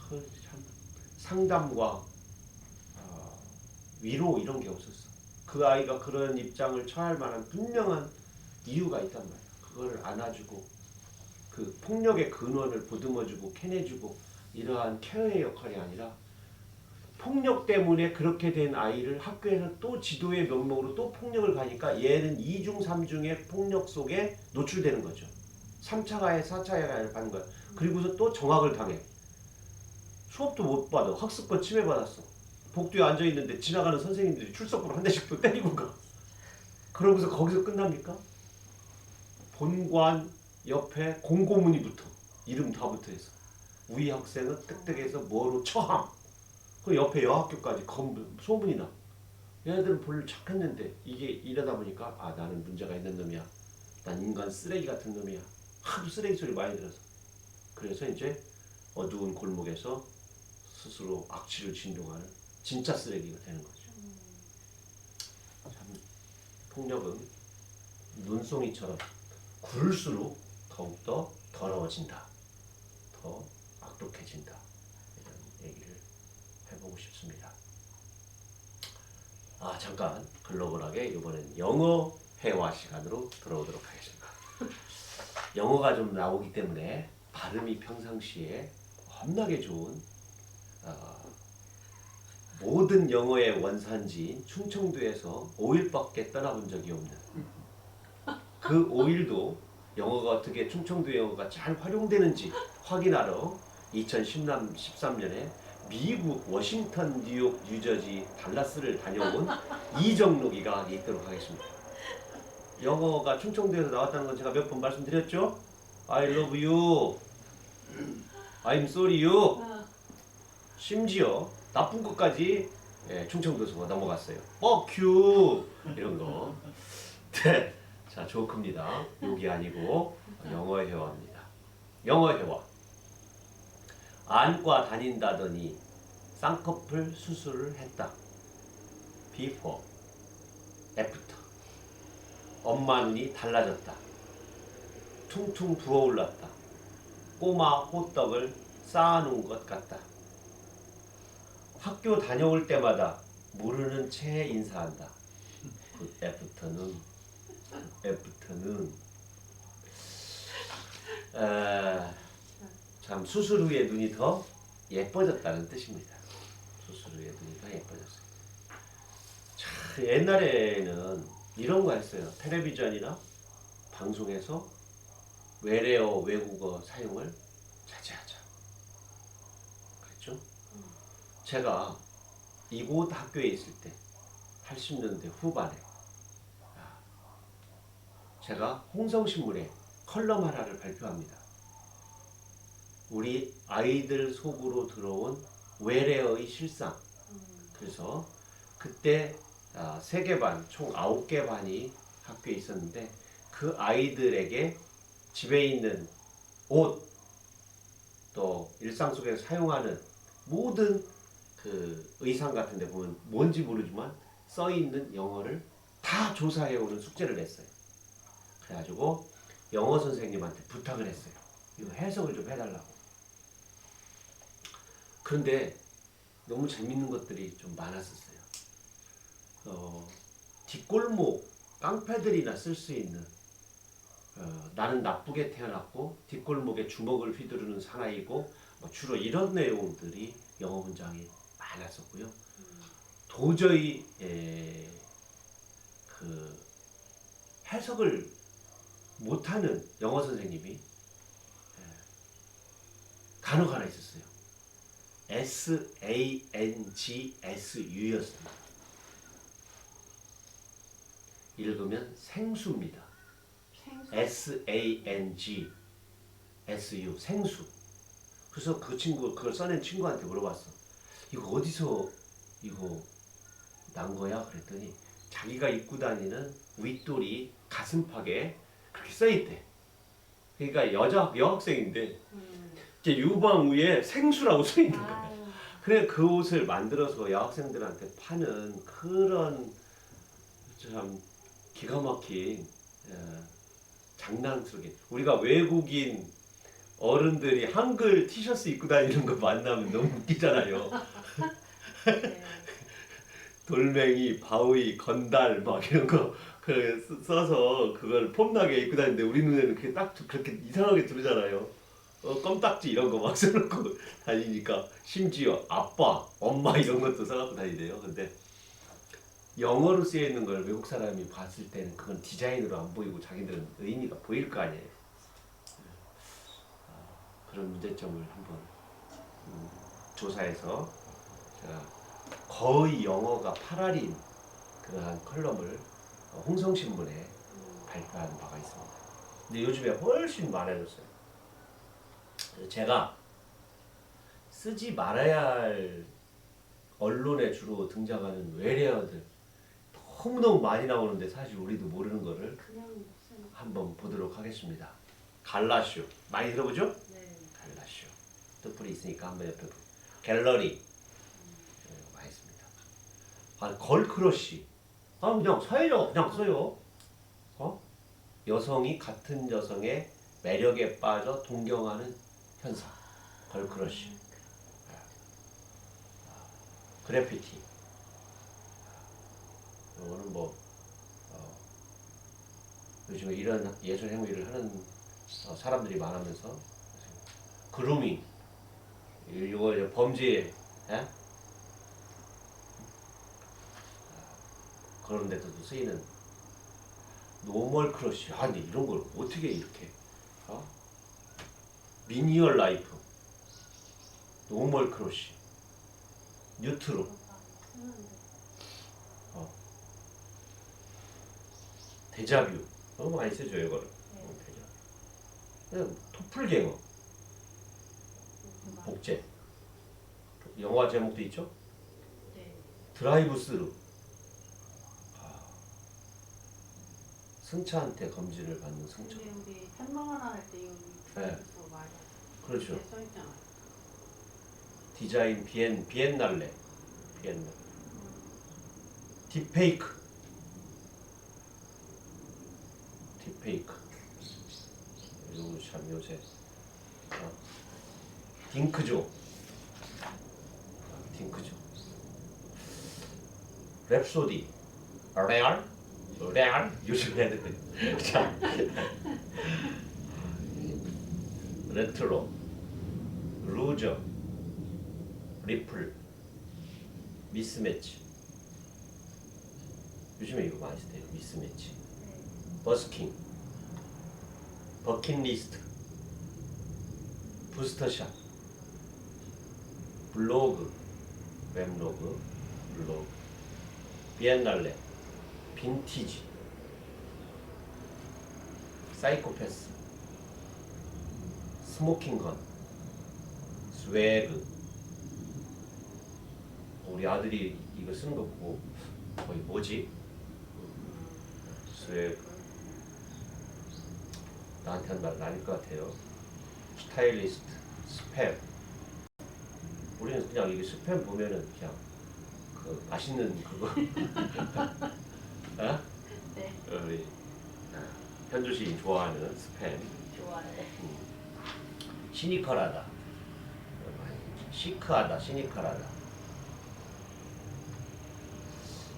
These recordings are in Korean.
참 상담과 위로 이런 게 없었어. 그 아이가 그런 입장을 처할 만한 분명한 이유가 있단 말이야. 그걸 안아주고 그 폭력의 근원을 보듬어주고 캐내주고 이러한 케어의 역할이 아니라 폭력 때문에 그렇게 된 아이를 학교에서 또 지도의 면목으로 또 폭력을 가니까 얘는 2중 3중의 폭력 속에 노출되는 거죠. 3차 가해 4차 가해를 받는 거야. 그리고서 또 정학을 당해. 수업도 못 받아. 학습권 침해받았어. 복도에 앉아있는데 지나가는 선생님들이 출석부로 한 대씩 또 때리고 가. 그러고서 거기서 끝납니까? 본관 옆에 공고문이 붙어. 이름 다 붙어있어. 우리 학생은 뜩뜩해서 뭐로 처함. 그 옆에 여학교까지 소문이 나. 얘네들은 본래 착했는데 이게 이러다 보니까 나는 문제가 있는 놈이야. 난 인간 쓰레기 같은 놈이야. 하도 쓰레기 소리 많이 들어서. 그래서 이제 어두운 골목에서 스스로 악취를 진동하는 진짜 쓰레기가 되는 거죠. 참 폭력은 눈송이처럼 굴수록 더욱더 더러워진다. 더 악독해진다. 이런 얘기를 해보고 싶습니다. 잠깐 글로벌하게 이번엔 영어 회화 시간으로 돌아오도록 하겠습니다. 영어가 좀 나오기 때문에 발음이 평상시에 겁나게 좋은 모든 영어의 원산지인 충청도에서 5일밖에 떠나본 적이 없는 그 5일도 영어가 어떻게 충청도 영어가 잘 활용되는지 확인하러 2013년에 미국 워싱턴, 뉴욕, 뉴저지, 달라스를 다녀온 이정록이가 있도록 하겠습니다. 영어가 충청도에서 나왔다는 건 제가 몇 번 말씀드렸죠? I love you, I'm sorry you. 심지어 나쁜 것까지 충청도에서 넘어갔어요. fuck you 이런 거. 네, 자 조크입니다. 욕이 아니고 영어 회화입니다. 영어 회화. 안과 다닌다더니 쌍꺼풀 수술을 했다. before, after. 엄마 눈이 달라졌다. 퉁퉁 부어올랐다. 꼬마 호떡을 쌓아놓은 것 같다. 학교 다녀올 때마다 모르는 채 인사한다. 그 애프터는 참 수술 후에 눈이 더 예뻐졌다는 뜻입니다. 수술 후에 눈이 더 예뻐졌어요. 참 옛날에는 이런 거 했어요. 텔레비전이나 방송에서 외래어 외국어 사용을 자제하자. 그랬죠? 제가 이곳 학교에 있을 때 80년대 후반에 제가 홍성신문에 컬럼 하나를 발표합니다. 우리 아이들 속으로 들어온 외래어의 실상. 그래서 그때 3개 반, 총 9개 반이 학교에 있었는데 그 아이들에게 집에 있는 옷, 또 일상 속에서 사용하는 모든 그 의상 같은 데 보면 뭔지 모르지만 써있는 영어를 다 조사해오는 숙제를 냈어요. 그래가지고 영어 선생님한테 부탁을 했어요. 이거 해석을 좀 해달라고. 그런데 너무 재밌는 것들이 좀 많았었어요. 뒷골목 깡패들이나 쓸 수 있는 나는 나쁘게 태어났고 뒷골목에 주먹을 휘두르는 사나이고 주로 이런 내용들이 영어 문장이 많았었고요. 도저히 그 해석을 못하는 영어 선생님이 간호가 하나 있었어요. SANGSU였습니다. 읽으면 생수입니다. SANGSU 생수. 그래서 그 친구 그걸 써낸 친구한테 물어봤어. 이거 어디서 이거 난 거야? 그랬더니 자기가 입고 다니는 윗돌이 가슴팍에 그렇게 써있대. 그러니까 여학생인데 이제 유방 위에 생수라고 써있는 거야. 그래 그 옷을 만들어서 여학생들한테 파는 그런 참 기가 막힌 장난스럽게 우리가 외국인 어른들이 한글 티셔츠 입고 다니는 거 만나면 너무 웃기잖아요. 네. 돌멩이, 바위, 건달 막 이런 거 써서 그걸 폼나게 입고 다니는데 우리 눈에는 그게 딱 그렇게 이상하게 들으잖아요. 껌딱지 이런 거 막 써놓고 다니니까 심지어 아빠, 엄마 이런 것도 써갖고 다니대요. 근데 영어로 쓰여 있는 걸 외국 사람이 봤을 때는 그건 디자인으로 안 보이고 자기들은 의미가 보일 거 아니에요. 그런 문제점을 한번 조사해서 제가 거의 영어가 8할인 그러한 컬럼을 홍성신문에 발표한 바가 있습니다. 근데 요즘에 훨씬 많아졌어요. 제가 쓰지 말아야 할 언론에 주로 등장하는 외래어들 너무너무 많이 나오는데 사실 우리도 모르는 거를 그냥 무슨 한번 보도록 하겠습니다. 갈라쇼 많이 들어보죠? 네. 갈라쇼 뜻풀이 있으니까 한번 옆에 갤러리 많이 씁니다. 걸크러쉬 그냥 서예요. 그냥 써요. 여성이 같은 여성의 매력에 빠져 동경하는 현상 걸크러쉬. 그래피티 이거는 뭐 요즘에 이런 예술 행위를 하는 사람들이 많으면서 그루밍 이거 범죄 그런 데서도 쓰이는 노멀 크러쉬. 근데 이런 걸 어떻게 이렇게 미니얼 라이프 노멀 크러쉬 뉴트로 데자뷰 너무 많이 쓰죠 이거를. 데자뷰. 토플갱어 복제 영화 제목도 있죠. 네. 드라이브 스루 승차한테 검진을 받는 승차. 근데 우리 햄버거나 할때 이거 유튜브에서 많이 그렇죠. 이렇게 써 있잖아요. 디자인 비엔날레 딥페이크 이거 참 요새 딩크조 랩소디 레알 요즘 애들 자 레트로 루저 리플 미스매치 요즘에 이거 많이 쓰대요. 미스매치 버스킹 버킷리스트 부스터샷 블로그 웹로그 블로그 비엔날레 빈티지 사이코패스 스모킹건 스웨그 우리 아들이 이거 쓰는 거 보고 거의 뭐지? 스웨그 나한테 한 말 아닐 것 같아요. 스타일리스트 스팸 우리는 그냥 이게 스팸 보면은 그냥 그 맛있는 그거 네. 우리 현주 씨 좋아하는 스팸 좋아해. 시니컬하다 시크하다 시니컬하다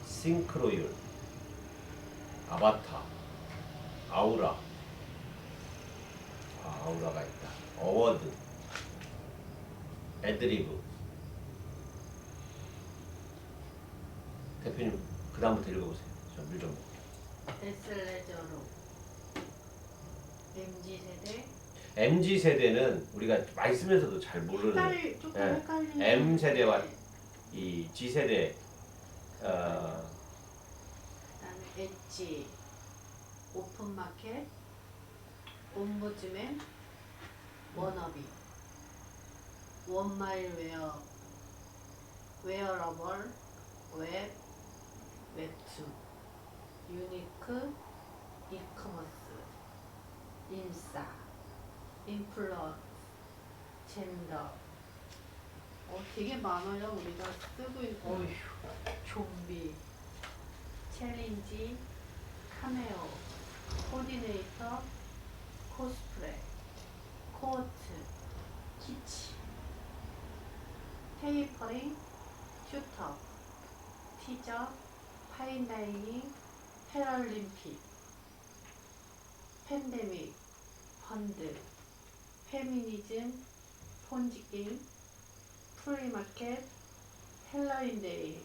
싱크로율 아바타 아우라 아우라가 있다 어워드 애드리브 대표님 그 다음부터 읽어보세요. 저 물 좀 데슬레저로 MZ세대 MZ세대는 우리가 많이 쓰면서도 잘 모르는 조금 예. 헷갈리는 M세대와 이 G세대 그다음에 엣지 오픈마켓 옴부즈맨 워너비 원마일웨어 웨어러블 웹 웹툰 유니크 이커머스 인싸 인플루언스 젠더 되게 많아요. 우리가 쓰고 있는 어휴 좀비 챌린지 카메오 코디네이터 코스프레 코트, 키치, 테이퍼링, 튜터, 티저, 파인다이닝, 패럴림픽, 팬데믹, 펀드, 페미니즘, 폰지게임, 프리마켓, 헬로윈데이.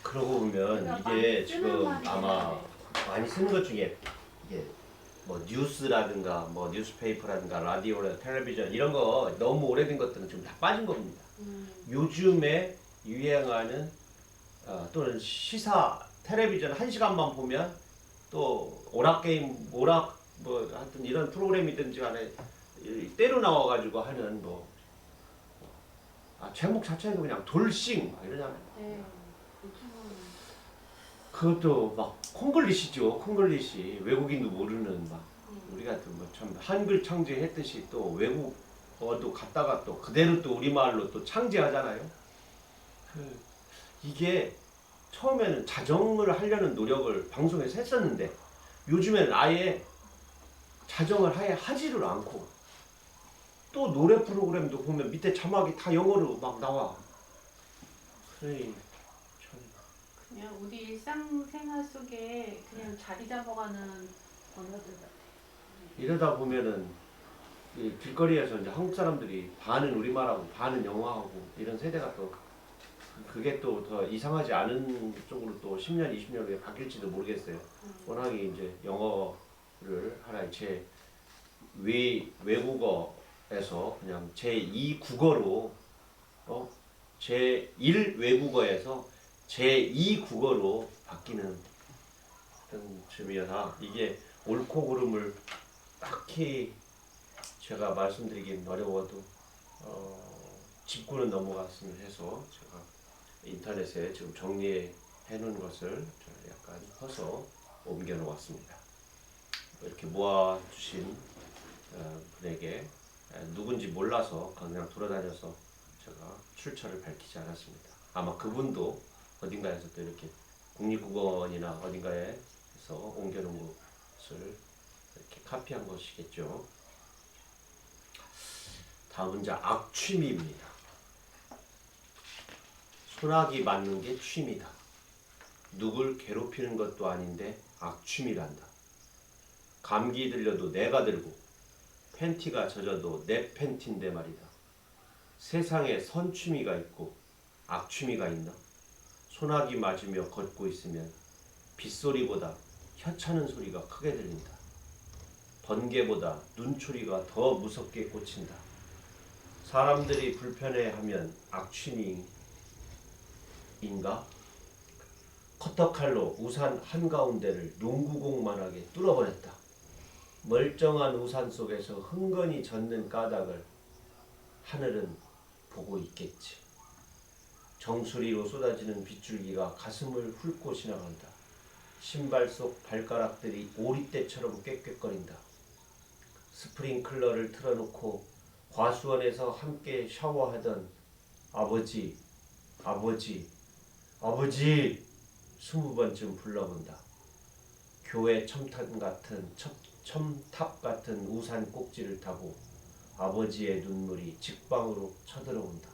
그러고 보면 제가 이게 많이 쓰는 지금 말이긴 아마 한데. 많이 쓰는 것 중에 이게 뭐 뉴스라든가 뭐 뉴스페이퍼라든가 라디오나 텔레비전 이런 거 너무 오래된 것들은 지금 다 빠진 겁니다. 요즘에 유행하는 또는 시사 텔레비전 1시간만 보면 또 오락게임 오락 뭐 하여튼 이런 프로그램이든지 간에 때로 나와가지고 하는 뭐 제목 자체도 그냥 돌싱 막 이러잖아요. 네. 요즘은 그것도 막 콩글리시죠. 콩글리시 외국인도 모르는 막 우리가 또 뭐 참 한글 창제했듯이 또 외국어도 갖다가 또 그대로 또 우리말로 또 창제하잖아요. 이게 처음에는 자정을 하려는 노력을 방송에서 했었는데 요즘에는 아예 자정을 아예 하지를 않고 또 노래 프로그램도 보면 밑에 자막이 다 영어로 막 나와. 그러니 참 그냥 우리 일상생활 속에 그냥 자리 잡아가는 언어들 같아요. 이러다 보면은 이 길거리에서 이제 한국 사람들이 반은 우리말하고 반은 영어하고 이런 세대가 또 그게 또 더 이상하지 않은 쪽으로 또 10년, 20년 후에 바뀔지도 모르겠어요. 워낙에 이제 영어를 하나의 외국어에서 그냥 제2 국어로 제1 외국어에서 제2 국어로 바뀌는 그런 쯤이라 이게 옳고 그름을 딱히 제가 말씀드리긴 어려워도 짚고는 넘어갔으면 해서 제가 인터넷에 지금 정리해 놓은 것을 약간 퍼서 옮겨 놓았습니다. 이렇게 모아 주신 분에게 누군지 몰라서 그냥 돌아다녀서 제가 출처를 밝히지 않았습니다. 아마 그분도 어딘가에서 또 이렇게 국립국어원이나 어딘가에서 옮겨 놓은 것을 이렇게 카피한 것이겠죠. 다음은 이제 악취미입니다. 소나기 맞는 게 취미다. 누굴 괴롭히는 것도 아닌데 악취미란다. 감기 들려도 내가 들고 팬티가 젖어도 내 팬티인데 말이다. 세상에 선취미가 있고 악취미가 있나? 소나기 맞으며 걷고 있으면 빗소리보다 혀차는 소리가 크게 들린다. 번개보다 눈초리가 더 무섭게 꽂힌다. 사람들이 불편해하면 악취미인가? 커터칼로 우산 한가운데를 농구공만하게 뚫어버렸다. 멀쩡한 우산 속에서 흥건히 젖는 까닭을 하늘은 보고 있겠지. 정수리로 쏟아지는 빗줄기가 가슴을 훑고 지나간다. 신발 속 발가락들이 오리떼처럼 꾀꾀거린다. 스프링클러를 틀어놓고 과수원에서 함께 샤워하던 아버지, 아버지, 아버지 20번쯤 불러본다. 교회 첨탑 같은 우산 꼭지를 타고 아버지의 눈물이 직방으로 쳐들어온다.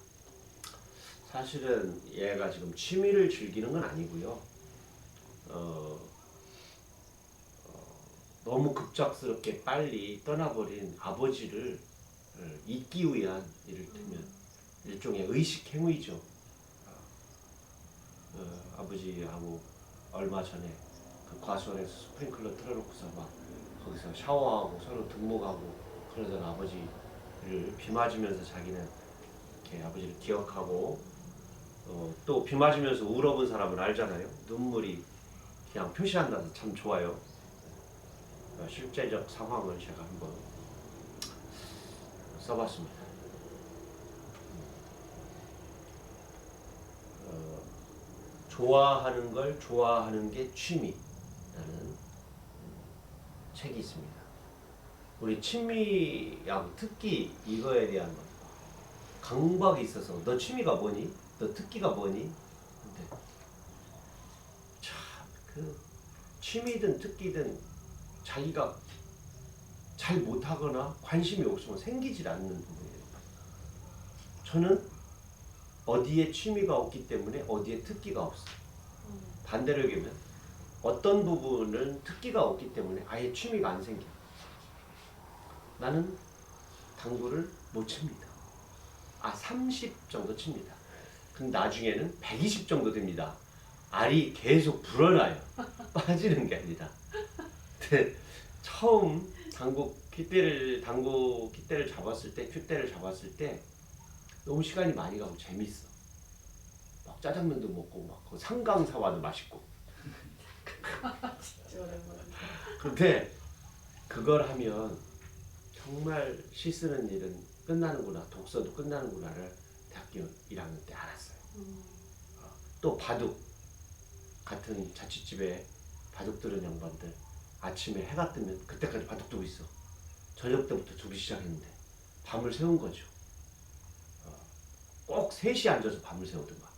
사실은 얘가 지금 취미를 즐기는 건 아니고요. 너무 급작스럽게 빨리 떠나버린 아버지를 잊기 위한 이를테면 일종의 의식 행위죠. 아버지하고 얼마 전에 그 과수원에서 스프링클러 틀어놓고서 막 거기서 샤워하고 서로 등목하고 그러던 아버지를 비 맞으면서 자기는 이렇게 아버지를 기억하고 또 비 맞으면서 울어본 사람은 알잖아요. 눈물이 그냥 표시한다서 참 좋아요. 실제적 상황을 제가 한번 써봤습니다. 좋아하는 걸 좋아하는 게 취미라는 책이 있습니다. 우리 친미양 특기 이거에 대한 강박이 있어서 너 취미가 뭐니? 너 특기가 뭐니? 근데 참 그 취미든 특기든 자기가 잘 못하거나 관심이 없으면 생기질 않는 부분이에요. 저는 어디에 취미가 없기 때문에 어디에 특기가 없어요. 반대로 얘기하면 어떤 부분은 특기가 없기 때문에 아예 취미가 안 생겨요. 나는 당구를 못 칩니다. 30 정도 칩니다. 근데 나중에는 120 정도 됩니다. 알이 계속 불어나요. 빠지는 게 아니라. 근데 처음 당구 퀴대를 잡았을 때, 큐대를 잡았을 때 너무 시간이 많이 가고 재밌어. 막 짜장면도 먹고 막 그 상강사와도 맛있고. 진짜 오랜만에. 근데 그걸 하면 정말 시 쓰는 일은 끝나는구나, 독서도 끝나는구나를 대학교 1학년 때 알았어요. 또 바둑 같은 자취집에 바둑 두는 양반들 아침에 해가 뜨면 그때까지 바둑 두고 있어. 저녁 때부터 두기 시작했는데 밤을 새운 거죠. 꼭 3시에 앉아서 밤을 새우더만.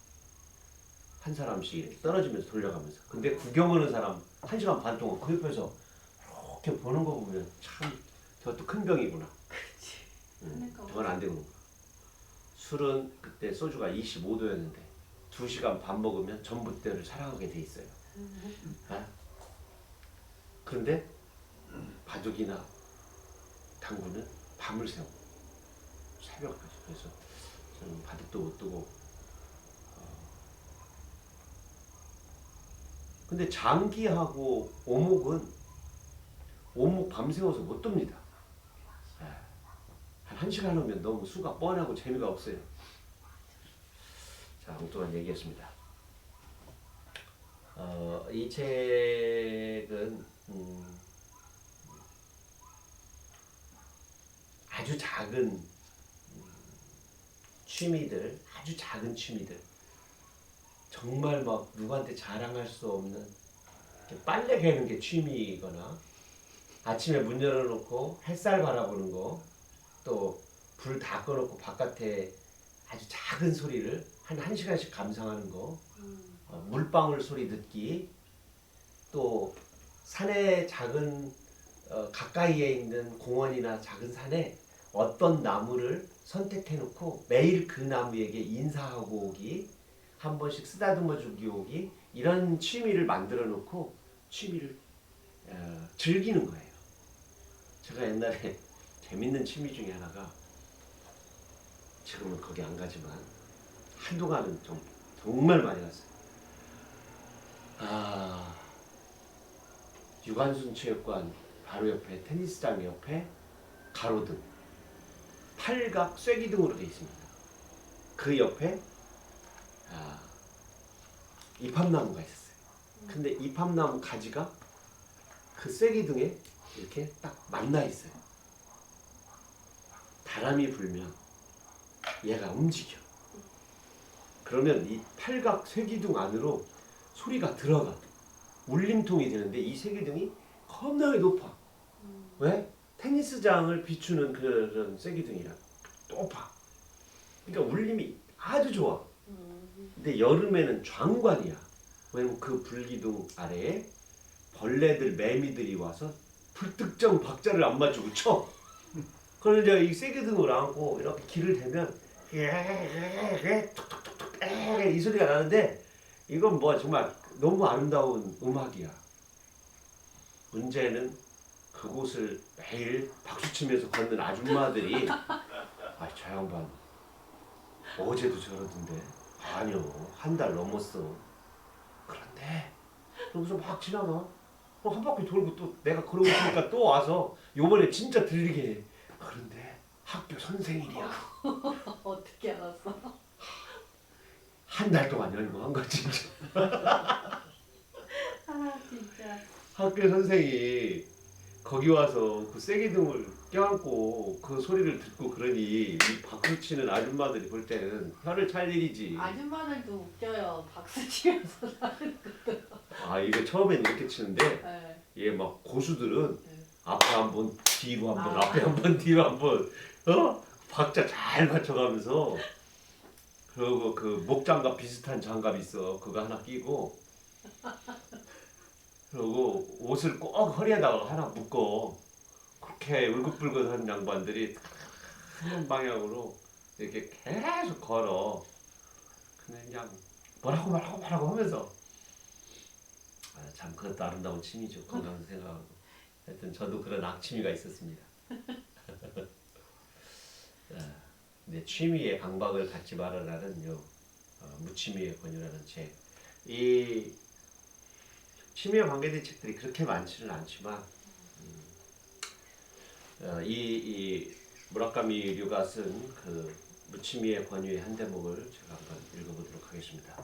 한 사람씩 이렇게 떨어지면서 돌려가면서. 근데 구경 오는 사람 1시간 반 동안 그 옆에서 이렇게 보는 거 보면 참 저것도 큰 병이구나. 그치. 저건 안 되는 거야. 술은 그때 소주가 25도였는데 2시간 반 먹으면 전봇대를 사랑하게 돼 있어요. 그런데 바둑이나 당구는 밤을 새워. 새벽까지. 그래서 저는 바둑도 못 두고. 근데 장기하고 오목 밤새워서 못 둡니다. 한 1시간 하면 너무 수가 뻔하고 재미가 없어요. 자, 엉뚱한 얘기했습니다. 이 책은 아주 작은 취미들, 아주 작은 취미들, 정말 막 누구한테 자랑할 수 없는 빨래 개는 게 취미이거나 아침에 문 열어놓고 햇살 바라보는 거, 또 불 다 꺼놓고 바깥에 아주 작은 소리를 한 1시간씩 감상하는 거, 물방울 소리 듣기, 또 산에 작은 가까이에 있는 공원이나 작은 산에 어떤 나무를 선택해 놓고 매일 그 나무에게 인사하고 오기, 한 번씩 쓰다듬어 주기 오기, 이런 취미를 만들어 놓고 취미를 즐기는 거예요. 제가 옛날에 재밌는 취미 중에 하나가, 지금은 거기 안 가지만 한동안은 정말 많이 갔어요. 유관순 체육관 바로 옆에 테니스장 옆에 가로등, 팔각 쐐기등으로 되어 있습니다. 그 옆에 이팝나무가 있었어요. 근데 이팝나무 가지가 그 쐐기등에 이렇게 딱 만나 있어요. 바람이 불면 얘가 움직여. 그러면 이 팔각 쐐기등 안으로 소리가 들어가. 울림통이 되는데 이 쐐기등이 겁나게 높아. 왜? 테니스장을 비추는 그런 쐐기등이라 높아. 그러니까 울림이 아주 좋아. 근데 여름에는 장관이야. 왜냐면 그 불기둥 아래에 벌레들, 매미들이 와서 불특정 박자를 안 맞추고 쳐. 그래서 이제 이 쐐기등을 안고 이렇게 길을 대면 툭툭툭툭 이 소리가 나는데, 이건 뭐 정말 너무 아름다운 음악이야. 문제는 그곳을 매일 박수치면서 걷는 아줌마들이 저 양반 어제도 저러던데. 아니요, 한 달 넘었어. 그런데 여기서 막 지나가. 한 바퀴 돌고 또 내가 그러고 있으니까 또 와서 요번에 진짜 들리게 해. 그런데 학교 선생일이야. 어떻게 알았어? 한 달 동안 연구한 거 진짜. 진짜. 학교 선생이 거기 와서 그 쐐기등을 껴안고 그 소리를 듣고 그러니 이 박수 치는 아줌마들이 볼 때는 혀를 찰 일이지. 아줌마들도 웃겨요. 박수 치면서 나는 것도. 이게 처음에는 이렇게 치는데 네. 얘 막 고수들은 네. 앞에 한 번, 뒤로 한 번, 앞에 한 번, 뒤로 한 번, 박자 잘 맞춰가면서. 그리고 그 목장갑 비슷한 장갑 있어. 그거 하나 끼고. 그리고 옷을 꼭 허리에다가 하나 묶어. 그렇게 울긋불긋한 양반들이 한 방향으로 이렇게 계속 걸어. 그냥 뭐라고 하면서 참 그것도 아름다운 취미죠. 건강 생각하고. 하여튼 저도 그런 악취미가 있었습니다. 내 취미의 강박을 갖지 말아라는 무취미의 권유라는 책. 이 취미와 관계된 책들이 그렇게 많지는 않지만 이 무라카미 류가 쓴 그 무취미의 권유의 한 대목을 제가 한번 읽어보도록 하겠습니다.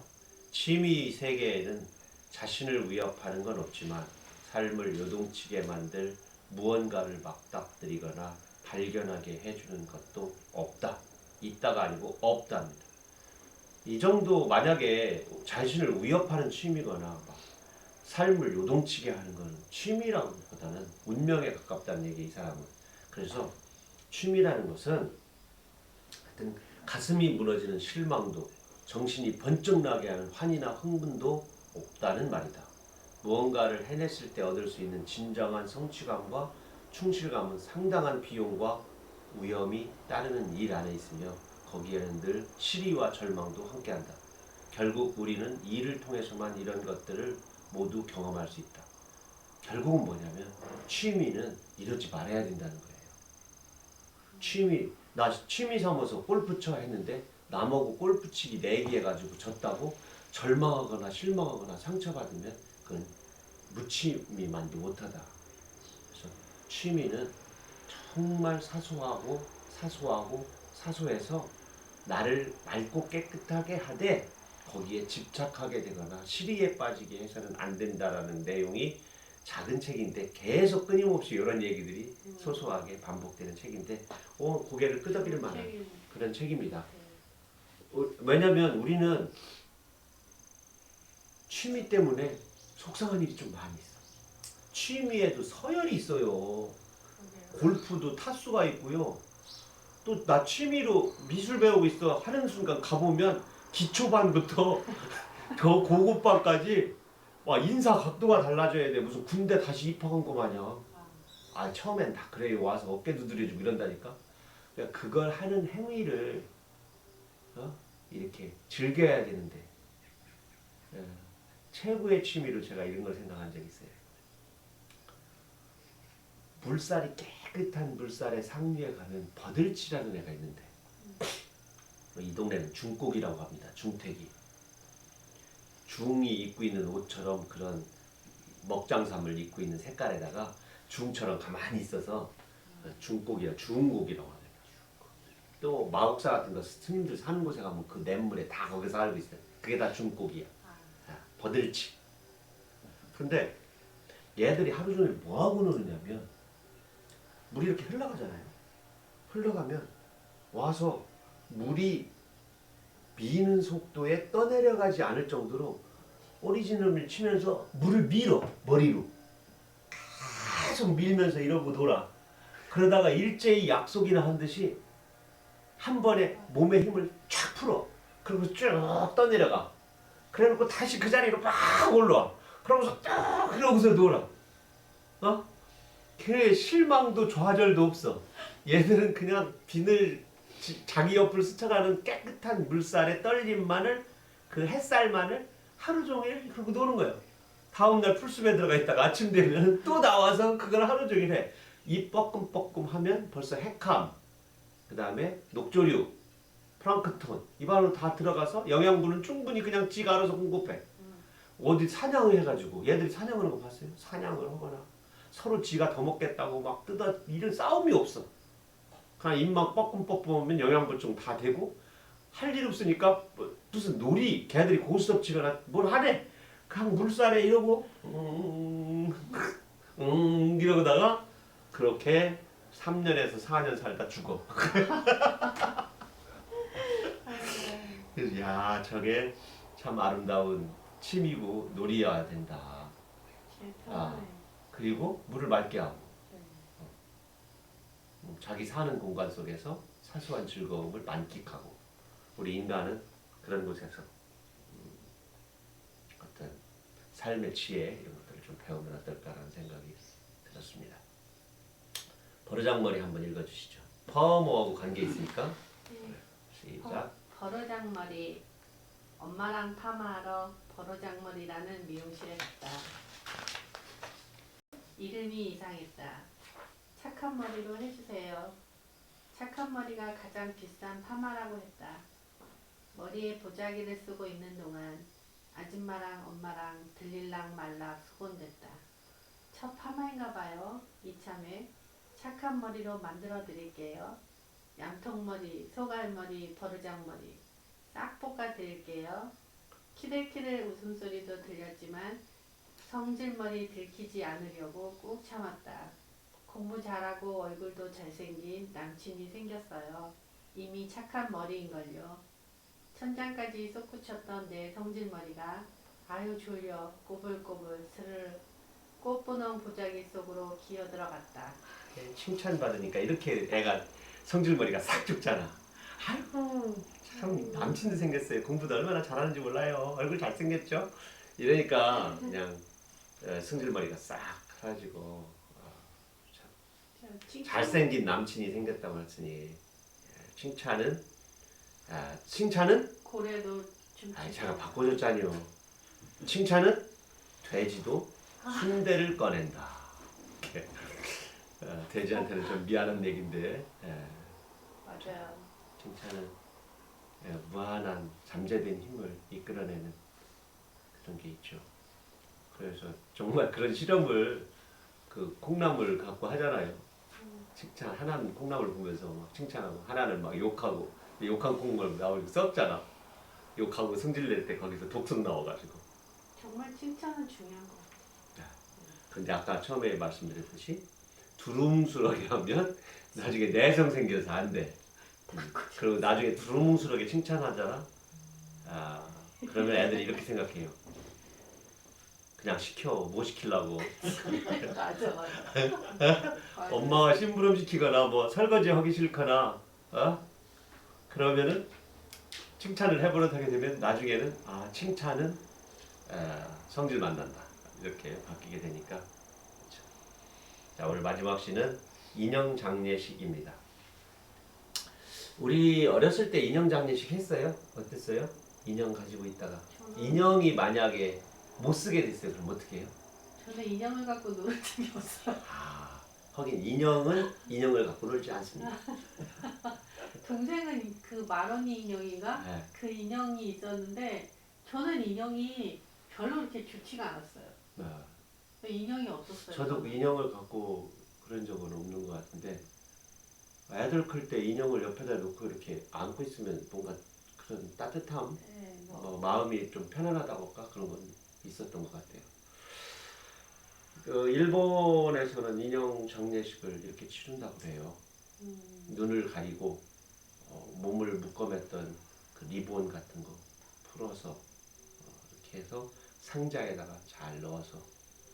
취미 세계에는 자신을 위협하는 건 없지만 삶을 요동치게 만들 무언가를 맞닥뜨리거나 발견하게 해주는 것도 없다. 있다가 아니고 없답니다. 이 정도 만약에 자신을 위협하는 취미거나 막 삶을 요동치게 하는 건 취미라기보다는 운명에 가깝다는 얘기, 이 사람은. 그래서 취미라는 것은 하여튼 가슴이 무너지는 실망도, 정신이 번쩍 나게 하는 환희나 흥분도 없다는 말이다. 무언가를 해냈을 때 얻을 수 있는 진정한 성취감과 충실감은 상당한 비용과 위험이 따르는 일 안에 있으며 거기에는 늘 시리와 절망도 함께한다. 결국 우리는 일을 통해서만 이런 것들을 모두 경험할 수 있다. 결국은 뭐냐면 취미는 이러지 말아야 된다는 거예요. 나 취미 삼아서 골프 쳐 했는데 남하고 골프 치기 내기 해가지고 졌다고 절망하거나 실망하거나 상처받으면 그건 무취미만도 못하다. 그래서 취미는 정말 사소해서 나를 맑고 깨끗하게 하되 거기에 집착하게 되거나 시리에 빠지게 해서는 안 된다라는 내용이 작은 책인데 계속 끊임없이 이런 얘기들이 소소하게 반복되는 책인데 고개를 끄덕일 만한 그런 책입니다. 왜냐면 우리는 취미 때문에 속상한 일이 좀 많이 있어. 취미에도 서열이 있어요. 골프도 타수가 있고요. 또 나 취미로 미술 배우고 있어 하는 순간 가보면 기초반부터 더 고급반까지 와 인사 각도가 달라져야 돼. 무슨 군대 다시 입학한 거 마냥. 처음엔 다 그래요. 와서 어깨 두드려주고 이런다니까. 그러니까 그걸 하는 행위를 이렇게 즐겨야 되는데 최고의 취미로 제가 이런 걸 생각한 적이 있어요. 물살이 깨끗한 물살의 상류에 가면 버들치라는 애가 있는데 이 동네는 중곡이라고 합니다. 중택이. 중이 입고 있는 옷처럼 그런 먹장삼을 입고 있는 색깔에다가 중처럼 가만히 있어서 중곡이라고 합니다. 또 마곡사 같은 거 스님들 사는 곳에 가면 그 냇물에 다 거기서 살고 있어요. 그게 다 중곡이야. 버들치. 근데 얘들이 하루 종일 뭐하고 노느냐면 물이 이렇게 흘러가잖아요. 흘러가면 와서 물이 미는 속도에 떠내려가지 않을 정도로 오리지널을 치면서 물을 밀어 머리로 계속 밀면서 이러고 놀아. 그러다가 일제히 약속이나 한 듯이 한 번에 몸의 힘을 쫙 풀어. 그리고 쭉 떠내려가. 그래놓고 다시 그 자리로 막 올라와. 그러고서 딱 그러고서 놀아. 걔 실망도 좌절도 없어. 얘들은 그냥 자기 옆을 스쳐가는 깨끗한 물살의 떨림만을, 그 햇살만을 하루 종일 그러고 노는 거예요. 다음날 풀숲에 들어가 있다가 아침 되면 또 나와서 그걸 하루 종일 해. 입 뻐끔뻐끔 하면 벌써 핵함, 그 다음에 녹조류, 플랑크톤 입 안으로 다 들어가서 영양분은 충분히 그냥 지가 알아서 공급해. 어디 사냥을 해가지고 얘들이 사냥하는 거 봤어요? 사냥을 하거나 서로 지가 더 먹겠다고 막 이런 싸움이 없어. 그냥 입만 뻐끔뻐끔하면 영양분좀 다 되고 할 일 없으니까 무슨 놀이 걔들이 고스톱 치거나 뭘 하래. 그냥 물살에 이러고 이러다가 그렇게 3년에서 4년 살다 죽어. 그래서 야 저게 참 아름다운 취미고 놀이여야 된다. 그리고 물을 맑게 하고 자기 사는 공간 속에서 사소한 즐거움을 만끽하고 우리 인간은 그런 곳에서 어떤 삶의 지혜 이런 것들을 좀 배우면 어떨까라는 생각이 들었습니다. 버르장머리 한번 읽어주시죠. 퍼뭐하고 관계 있으니까. 네. 시작. 버르장머리. 엄마랑 파마하러 버르장머리라는 미용실에 갔다. 이름이 이상했다. 착한 머리로 해주세요. 착한 머리가 가장 비싼 파마라고 했다. 머리에 보자기를 쓰고 있는 동안 아줌마랑 엄마랑 들릴랑 말락 수곤댔다. 첫 파마인가 봐요. 이참에 착한 머리로 만들어 드릴게요. 얌통머리, 소갈머리, 버르장머리 싹 볶아 드릴게요. 키들키들 웃음소리도 들렸지만 성질머리 들키지 않으려고 꾹 참았다. 공부 잘하고 얼굴도 잘생긴 남친이 생겼어요. 이미 착한 머리인걸요. 천장까지 솟구쳤던 내 성질머리가 아유 졸려 꼬불꼬불 스르르 꽃분홍 보자기 속으로 기어들어갔다. 칭찬받으니까 이렇게 애가 성질머리가 싹 죽잖아. 아이고 참 남친도 생겼어요. 공부도 얼마나 잘하는지 몰라요. 얼굴 잘생겼죠? 이러니까 그냥 성질머리가 싹 사라지고 잘생긴 남친이 생겼다고 했으니 칭찬은 고래도 좀 제가 바꿔줬잖아요. 칭찬은 돼지도 순대를 꺼낸다. 이렇게. 돼지한테는 좀 미안한 얘기인데 맞아요. 칭찬은 무한한 잠재된 힘을 이끌어내는 그런 게 있죠. 그래서 정말 그런 실험을 그 콩나물 갖고 하잖아요. 칭찬 하나는 콩나물 보면서 막 칭찬하고 하나는 막 욕하고 욕한 콩나물 나오고 썩잖아. 욕하고 승질낼 때 거기서 독성 나와가지고. 정말 칭찬은 중요한 것 같아요. 근데 아까 처음에 말씀드렸듯이 두루뭉술하게 하면 나중에 내성 생겨서 안 돼. 그리고 나중에 두루뭉술하게 칭찬하잖아. 그러면 애들이 이렇게 생각해요. 그냥 시켜, 뭐 시키려고. 맞아. 엄마가 심부름 시키거나 뭐 설거지 하기 싫거나 그러면은 칭찬을 해버릇하게 되면 나중에는 칭찬은 성질 만난다 이렇게 바뀌게 되니까. 그렇죠. 자, 오늘 마지막 시는 인형 장례식입니다. 우리 어렸을 때 인형 장례식 했어요? 어땠어요? 인형 가지고 있다가 인형이 만약에 못 쓰게 됐어요. 그럼 어떻게 해요? 저는 인형을 갖고 놀 적이 없어요. 하긴 인형은 인형을 갖고 놀지 않습니다. 동생은 그 마로니 인형인가? 네. 그 인형이 있었는데 저는 인형이 별로 그렇게 좋지가 않았어요. 인형이 없었어요. 저도 그 인형을 갖고 그런 적은 없는 것 같은데 애들 클 때 인형을 옆에다 놓고 이렇게 안고 있으면 뭔가 그런 따뜻함, 네, 마음이 좀 편안하다고 할까? 그런 건 있었던 것 같아요. 일본에서는 인형 장례식을 이렇게 치른다고 그래요. 눈을 가리고 몸을 묶어맸던 그 리본 같은 거 풀어서 이렇게 해서 상자에다가 잘 넣어서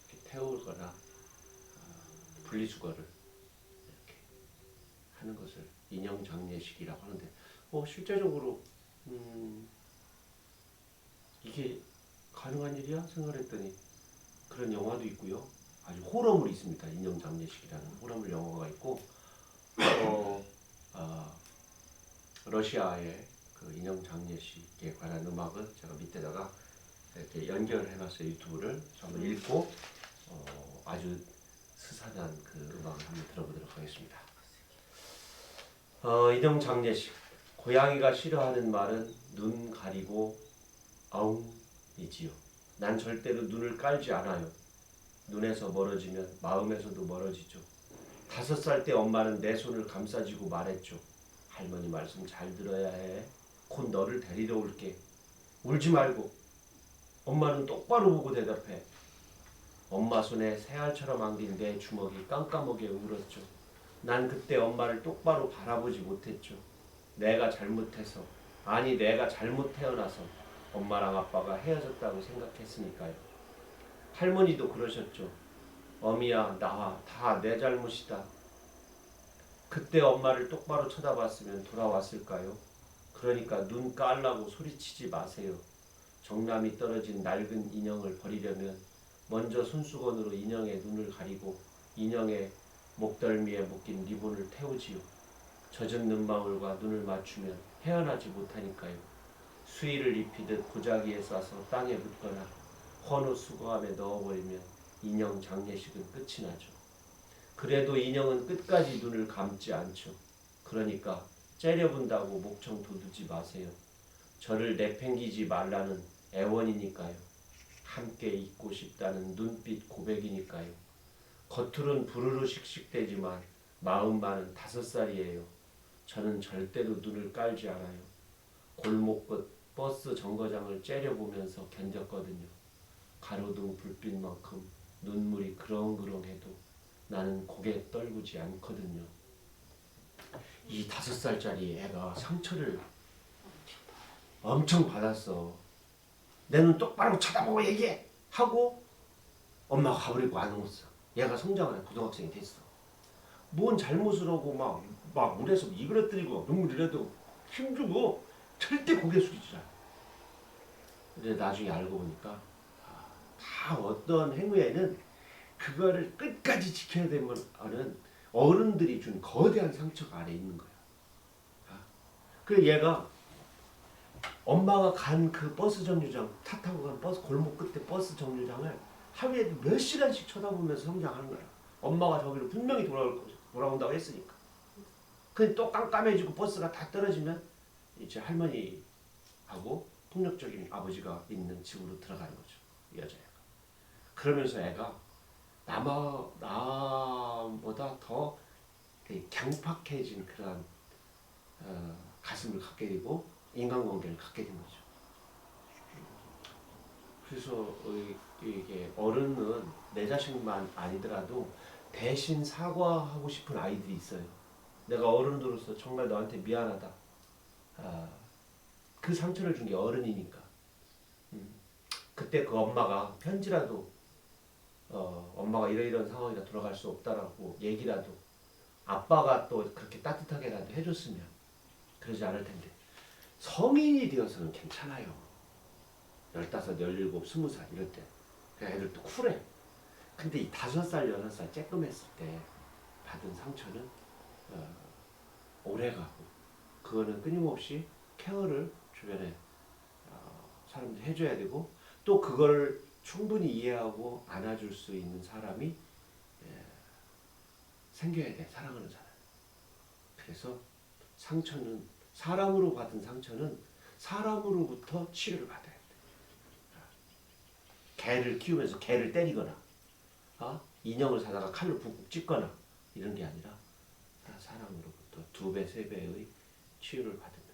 이렇게 태우거나 분리수거를 이렇게 하는 것을 인형 장례식이라고 하는데 실제적으로 이게 가능한 일이야? 생각했더니 그런 영화도 있고요. 아주 호러물이 있습니다. 인형 장례식이라는 호러물 영화가 있고 러시아의 그 인형 장례식에 관한 음악을 제가 밑에다가 이렇게 연결해놨어요. 유튜브를 한번 읽고 아주 스산한 그 음악을 한번 들어보도록 하겠습니다. 인형 장례식. 고양이가 싫어하는 말은 눈 가리고 아웅이지요. 난 절대로 눈을 깔지 않아요. 눈에서 멀어지면 마음에서도 멀어지죠. 5살 때 엄마는 내 손을 감싸쥐고 말했죠. 할머니 말씀 잘 들어야 해. 곧 너를 데리러 올게. 울지 말고. 엄마는 똑바로 보고 대답해. 엄마 손에 새알처럼 안긴 내 주먹이 깜깜하게 울었죠. 난 그때 엄마를 똑바로 바라보지 못했죠. 내가 잘못해서, 내가 잘못 태어나서 엄마랑 아빠가 헤어졌다고 생각했으니까요. 할머니도 그러셨죠. 어미야, 나 다 내 잘못이다. 그때 엄마를 똑바로 쳐다봤으면 돌아왔을까요? 그러니까 눈 깔라고 소리치지 마세요. 정남이 떨어진 낡은 인형을 버리려면 먼저 손수건으로 인형의 눈을 가리고 인형의 목덜미에 묶인 리본을 태우지요. 젖은 눈망울과 눈을 맞추면 헤어나지 못하니까요. 수의를 입히듯 보자기에 싸서 땅에 묻거나 헌옷 수거함에 넣어버리면 인형 장례식은 끝이 나죠. 그래도 인형은 끝까지 눈을 감지 않죠. 그러니까 째려본다고 목청 돋우지 마세요. 저를 내팽기지 말라는 애원이니까요. 함께 있고 싶다는 눈빛 고백이니까요. 겉으론 부르르 씩씩대지만 마음만은 5살이에요. 저는 절대로 눈을 깔지 않아요. 골목 끝 버스 정거장을 째려보면서 견뎠거든요. 가로등 불빛만큼 눈물이 그렁그렁해도 나는 고개 떨구지 않거든요. 이 5살짜리 애가 상처를 엄청 받았어. 내 눈 똑바로 쳐다보고 얘기해! 하고 엄마가 가버리고 안 웃었어. 얘가 성장을 해 고등학생이 됐어. 뭔 잘못을 하고 막 물에서 이그러뜨리고 눈물이라도 힘주고 절대 고개 숙이지 않아. 근데 나중에 알고 보니까 다 어떤 행위에는 그거를 끝까지 지켜야 되는 어른들이 준 거대한 상처가 안에 있는 거야. 그래서 얘가 엄마가 간 그 버스 정류장, 타 타고 간 버스 골목 끝에 버스 정류장을 하루에 몇 시간씩 쳐다보면서 성장하는 거야. 엄마가 저기로 분명히 돌아온다고 했으니까. 근데 또 깜깜해지고 버스가 다 떨어지면 이제 할머니하고 폭력적인 아버지가 있는 집으로 들어가는 거죠. 이 여자애가. 그러면서 애가 나보다 더 강팍해진 그런 가슴을 갖게 되고 인간관계를 갖게 된 거죠. 그래서 이게 어른은 내 자식만 아니더라도 대신 사과하고 싶은 아이들이 있어요. 내가 어른으로서 정말 너한테 미안하다. 그 상처를 준 게 어른이니까. 그때 그 엄마가 편지라도 엄마가 이런 상황이라 돌아갈 수 없다라고 얘기라도 아빠가 또 그렇게 따뜻하게라도 해줬으면 그러지 않을 텐데. 성인이 되어서는 괜찮아요. 15, 17, 20살 이럴 때. 애들도 쿨해. 근데 이 5살, 6살 쬐끔했을 때 받은 상처는 오래가고 그거는 끊임없이 케어를 주변에 사람들이 해줘야 되고 또 그걸 충분히 이해하고 안아줄 수 있는 사람이 생겨야 돼. 사랑하는 사람. 그래서 상처는 사람으로 받은 상처는 사람으로부터 치료를 받아야 돼. 개를 키우면서 개를 때리거나 인형을 사다가 칼로 푹푹 찢거나 이런 게 아니라 사람으로부터 2배, 3배의 치유를 받으면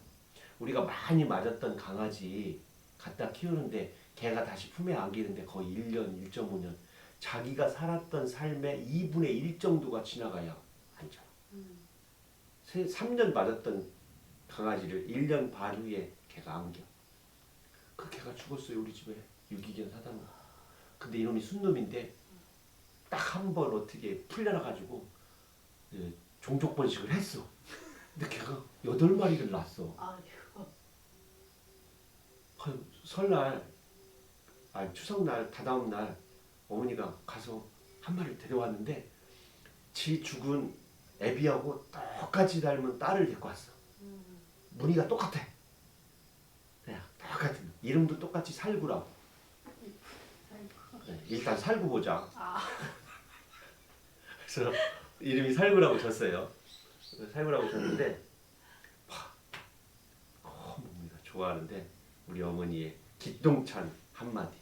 우리가 많이 맞았던 강아지 갖다 키우는데 개가 다시 품에 안기는데 거의 1년, 1.5년 자기가 살았던 삶의 2분의 1 정도가 지나가야 앉아. 3년 맞았던 강아지를 1년 반 후에 개가 안겨. 그 개가 죽었어요. 우리 집에 유기견 사다 놓고. 근데 이놈이 순놈인데 딱 한 번 어떻게 풀려나가지고 종족 번식을 했어. 근데 걔가 8마리를 낳았어. 설날, 추석날, 다다음날 어머니가 가서 한 마리를 데려왔는데 지 죽은 애비하고 똑같이 닮은 딸을 데리고 왔어. 무늬가 똑같아. 똑같은. 이름도 똑같이 살구라고. 일단 살구 보자. 그래서 이름이 살구라고 줬어요. 살구라고 줬는데 너무 우리가 좋아하는데 우리 어머니의 기똥찬 한마디.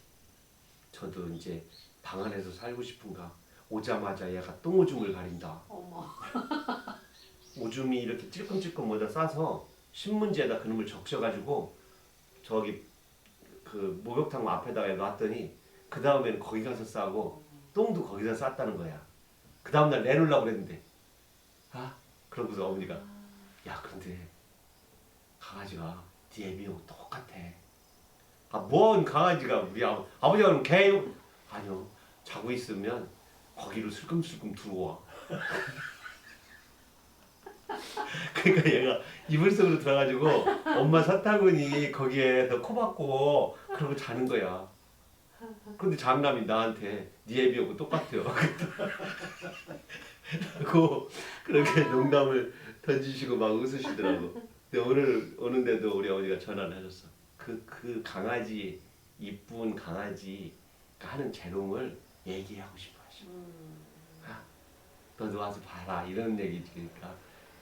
저도 이제 방 안에서 살고 싶은가. 오자마자 얘가 똥오줌을 가린다. 오줌이 이렇게 찔끔찔끔 뭐다 싸서 신문지에다 그놈을 적셔가지고 저기 그 목욕탕 앞에다가 놨더니 그 다음에는 거기 가서 싸고 똥도 거기서 쌌다는 거야. 그 다음날 내놓으려고 그랬는데 그러고서 어머니가 야 근데 강아지가 네 애미하고 똑같아. 뭔 강아지가 우리 아버지가 그럼 개요? 아니요. 자고 있으면 거기로 슬금슬금 들어와. 그러니까 얘가 이불 속으로 들어가지고 엄마 사타구니 거기에 코 박고 그러고 자는 거야. 그런데 장남이 나한테 네 애비하고 똑같아요. 그렇게 농담을 던지시고 막 웃으시더라고. 근데 오늘 오는데도 우리 어머니가 전화를 하셨어. 그 강아지 이쁜 강아지 하는 재롱을 얘기하고 싶어 하셔. 아, 너도 와서 봐라 이런 얘기니까.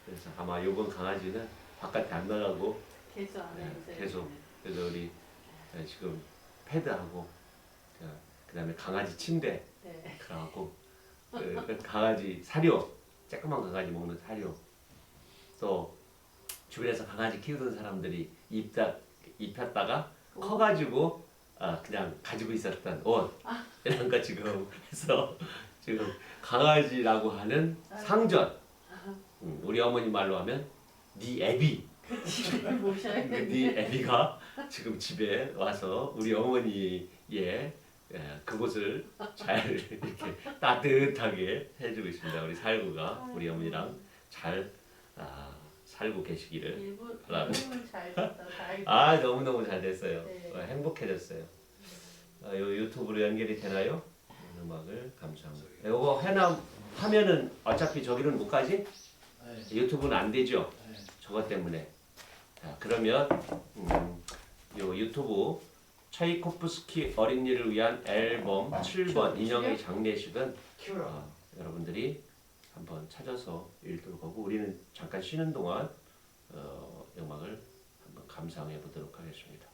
그래서 아마 요번 강아지는 바깥에 안 나가고 계속 안 해요. 계속. 그래서 우리 지금 패드하고 그다음에 강아지 침대 네. 그래갖고 그 강아지 사료, 조그만 강아지 먹는 사료, 또 주변에서 강아지 키우던 사람들이 입혔다가 커가지고 그냥 가지고 있었던 옷 이런 거 지금 해서 지금 강아지라고 하는 상전, 우리 어머니 말로 하면 네 애비, 모셔야 네 되는데. 애비가 지금 집에 와서 우리 어머니의 그곳을 잘 이렇게 따뜻하게 해주고 있습니다. 우리 살구가 우리 어머니랑 잘 살고 계시기를 바랍니다. 잘 됐다. 다행이다. 너무너무 잘 됐어요. 네. 행복해졌어요. 요 유튜브로 연결이 되나요? 음악을 감상합니다. 요거 하면은 어차피 저기는 못 가지? 유튜브는 안 되죠? 저것 때문에. 자, 그러면 요 유튜브 차이코프스키 어린이를 위한 앨범 7번 인형의 장례식은 여러분들이 한번 찾아서 읽도록 하고 우리는 잠깐 쉬는 동안 음악을 한번 감상해 보도록 하겠습니다.